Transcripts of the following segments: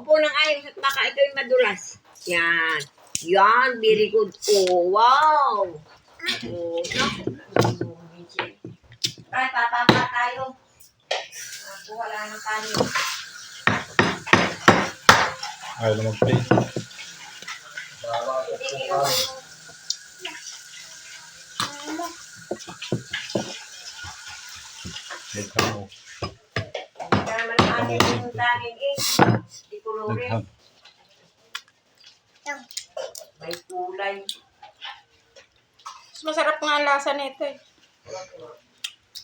Upo ng ayos at baka ito yung madulas. Yan. Yan, very good. Oh, wow. Oh, no. Ay, papapa tayo. Kuha lang ng kanin. Ayaw na mag-play. Nagkano. Hindi ka naman kanin yung kanin eh. Di kulurin. Naghan. May kulay. Mas masarap nga ang lasa nito eh.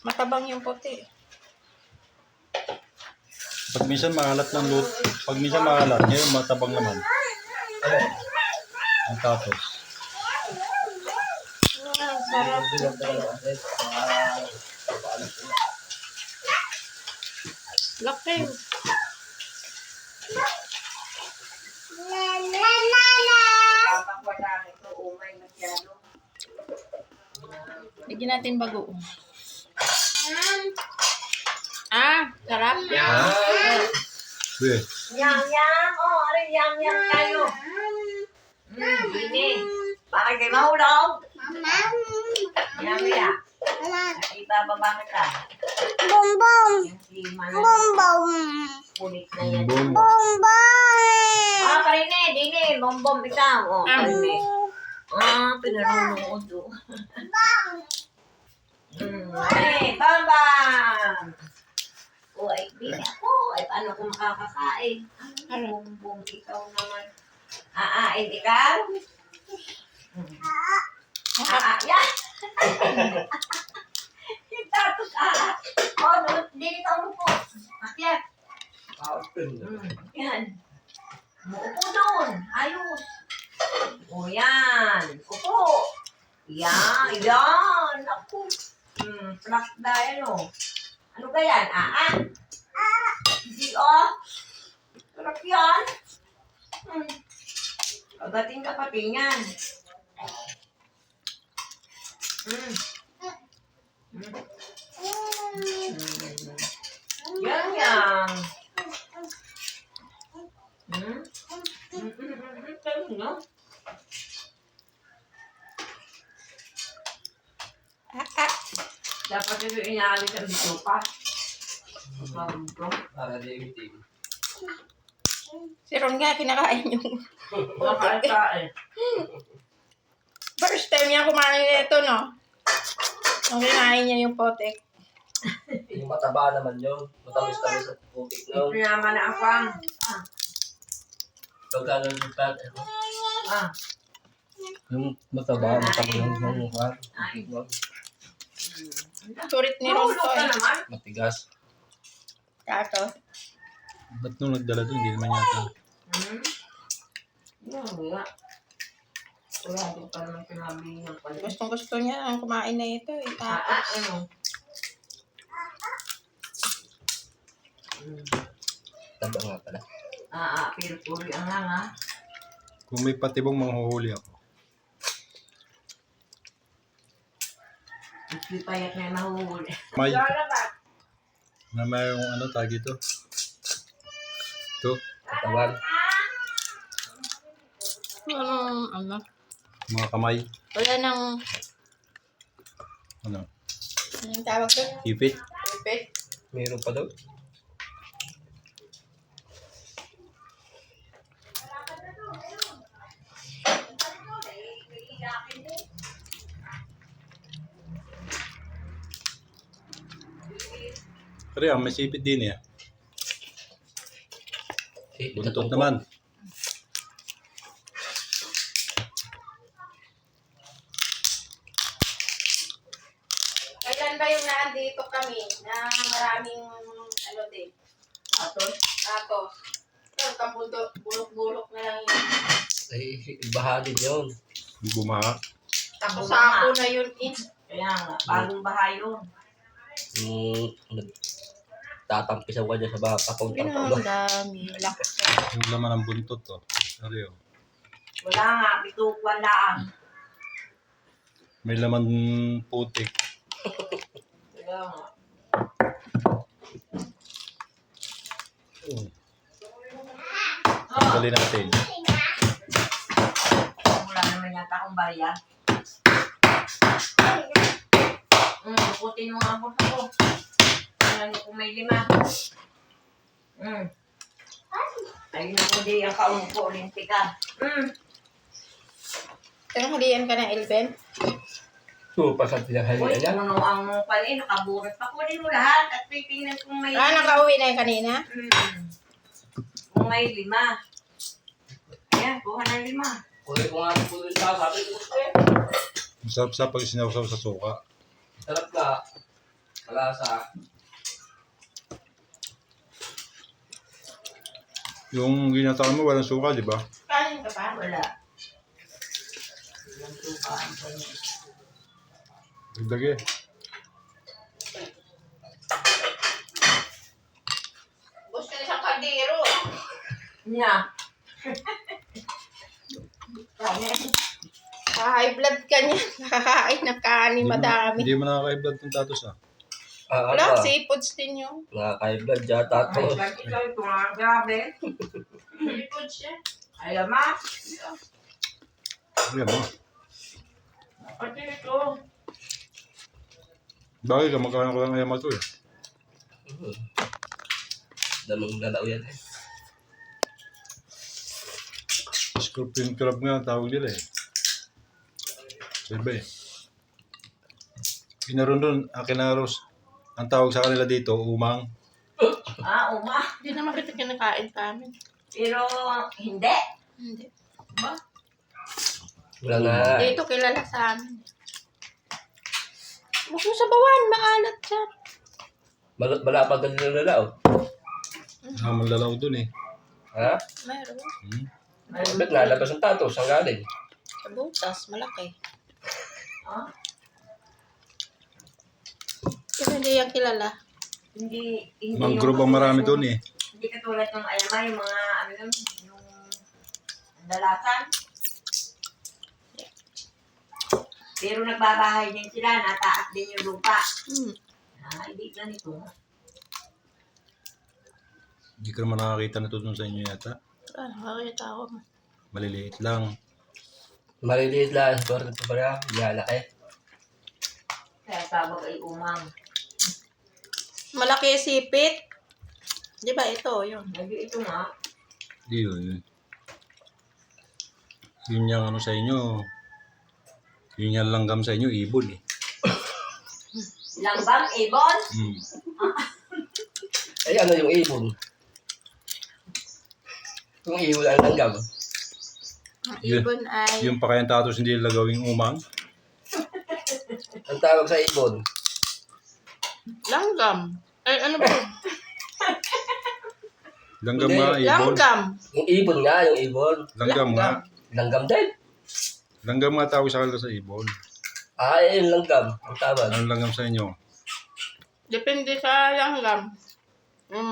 Matabang yung puti. Pag minsan maalat ng luto. Pag minsan maalat, ngayon matabang naman. Ang tapos. Ang sarap. Laki. Papakwa namin ito. Umay masyado. Bigyan natin bagoong. Ah, sarap. Be, Yum, yum. Oh, aray, yum, yum tayo. Ini. Bakit kayo mahulog? Yum, yum. Ibababa kita. Bongbong. Yung lima na. Bongbong. Kulit na yan. boom. Bongbong. Ah, karine. Dini. Bombom ikaw. Oh, karine. Ah, pinarunod. Ay, bambang. O, ay, bini ako. Ay, paano kung makakakain? Ano, bombom ikaw naman. Aain ikaw? Yan. Tapos, oh, dini ka umupo. Akyat. Yan. Umupo doon. Ayos. O, yan. Upo. Yan. Yan. Ako. Plak dahil, o. Ano ka yan? Hindi, oh. Sarap yan. Agating ka pati yan. Yan, yan. Tayo, no? Dapat ito inaalis ang dito pa. Para di itim. Si Ron nga, kinakain yung... Makain. First time niya kumain nito, no? Nung kinain niya yung potek. Yung mataba naman yun. Matamis-tamis at putik nun. Pinaman na ako. Pagkano yung fat, ano? Yung mataba, mataba yung mukha. Surit ni Ron to eh. naman. Matigas. Tapos, Ba't nung nagdala doon, hindi naman yata. Wala. Wala din pa naman sinabi ng pala. gustong gusto niya ang kumain na ito eh. Tapos, Ano? Taba nga pala. Pili-puli ang lang ha. Kung may patibong manghuhuli ako. Hindi payat na yung mahuhuli. May, Lola ba? na mayroong ano tag ito. Ito, Katawan. ano, mga kamay. wala nang, Ano, anong tawag ko? ipit. Ipit. Meron pa daw. Pero may sipit din eh. Buntot naman. Kailan ba yung naandito kami na maraming, ano din, Tapos, tapos, bulok-bulok na lang yun. Ay, baha din yun. Bumaha. Tapos sako na yun eh. kaya nga, bagong bahay yun. Tatampisaw ka dyan sa baha papuntang Ang talo. dami. Lakas. Yung laman ng buntot to. Seryo. Wala nga, bitukwan lang. May laman putik. Kaya nga. Tanggalin natin. Wala naman yata akong barya. Bukutin mo nga po ako. Ano kung may 5. Ayun ako di ang kaumpo, Olimpica. Tanghalian ka na, Elben. Pasat niya Uy, kanina niya. ano ang panin, nakaburat. Pakunin mo lahat at titingnan kung may... Nakauwi na yung kanina? Kung may 5. Ayan, kuha ng 5. Kulit ko nga po rin sa sabi ko eh. Masarap sa pag sinawsaw sa suka. Sarap ka. Malasa. Yung ginataon mo, walang suka, di ba? Kanin ka pa? Wala. Walang suka ang panin. Dagdag eh. Gusto niya siyang kaldero. Niya. High blood ka niya. Nakakain ng kanin madami. Hindi mo nakaka-blood ng tatos ah. Wala, seafoods din yun. Nakaka-blood yata to. Ito nga, grabe. Seafoods siya. Alam mo? Ayan mo. Pati ito. Bakit ka magkakaroon ko lang ayaw to eh. Damang lalaw yan eh. Scorpion crab nga ang tawag nila eh. Sa iba eh. Inaroon Akinaros. Ang tawag sa kanila dito, umang. Uma. Hindi naman kita kinakain kami. Pero, hindi. Hindi. Wala nga. Dito kilala sa amin. Huwag mo sabawan, maalat siya. Malapag ka din lalaw. Naman lalaw dun eh. Ha? Meron. Ba't nalabas ang tato? Saan galing? Sa butas, malaki. Pero hindi yan kilala. Hindi Mangrove ang marami dun eh. Hindi katulad ng ayama, yung mga, ano yun, yung dalasan. Pero nagbabahay din sila, nataas din yung lupa. Hindi ganito. Hindi ka naman nakakita na to dun sa inyo yata. Nakakita ako. Maliliit lang. Maliliit lang. Siguro ito pala. Lalaki. Kaya tawag ay umang. Malaki sipit. Di ba ito, yun. Hindi ito nga. Yun. Yun yung ano sa inyo. Yun yung langgam sa inyo, ibon eh. Langgam, ibon. Ay, ano yung ibon? Yung ibon ang langgam. Ang ibon ay Yung pakayang tatos hindi nila gawing umang. Ang tawag sa ibon. langgam. Ay, ano ba yun? Langgam Hindi. nga, ibon. Langgam. Yung ibon nga, yung ibon. Langgam nga. Langgam din. Langgam nga tawag sa kanila sa ibon. Ah, yung langgam. Ang tawag. Anong langgam sa inyo? Depende sa langgam. Yung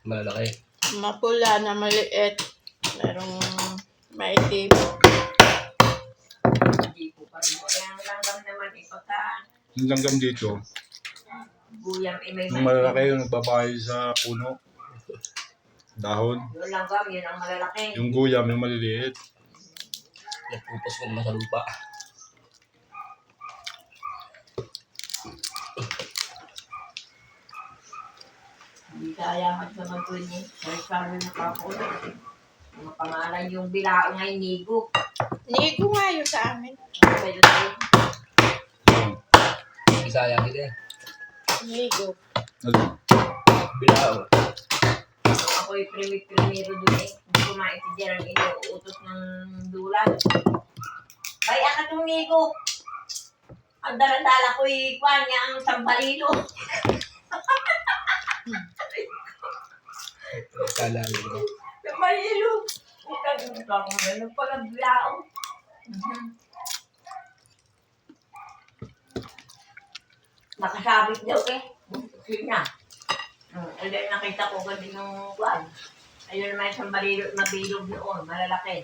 Malalaki. mapula na maliit. Merong maitim. Hindi po pa rin. Kaya ang langgam naman, ipagka Yung langgam dito, buyang, may yung malalaki yung nagbabahay sa puno. Dahon. Yung langgam, yun ang malalaki. Yung guyam, yung maliliit. Nagpupos ko naman sa lupa. Hindi kaya magsamantuin niya. Sabi na kapulo. Mga pangalan yung bilao ngay nigo. Nigo nga yun sa amin. Pwede tayo. Bisaya kita eh. Nigo. Ano? Bilao. Ako'y primero doon eh. Hindi kumain si Gerald inuutos ng dulan. Ay, akatong nigo. Ang daladala ko'y kwan niya ang sambalilo. Kala nyo. Sambalilo. Ikaw ko na pala bilao. Nakasabit daw eh. Sige na. And then nakita ko ganun yung kwan. Ayun naman isang mabilog noon, malalaki.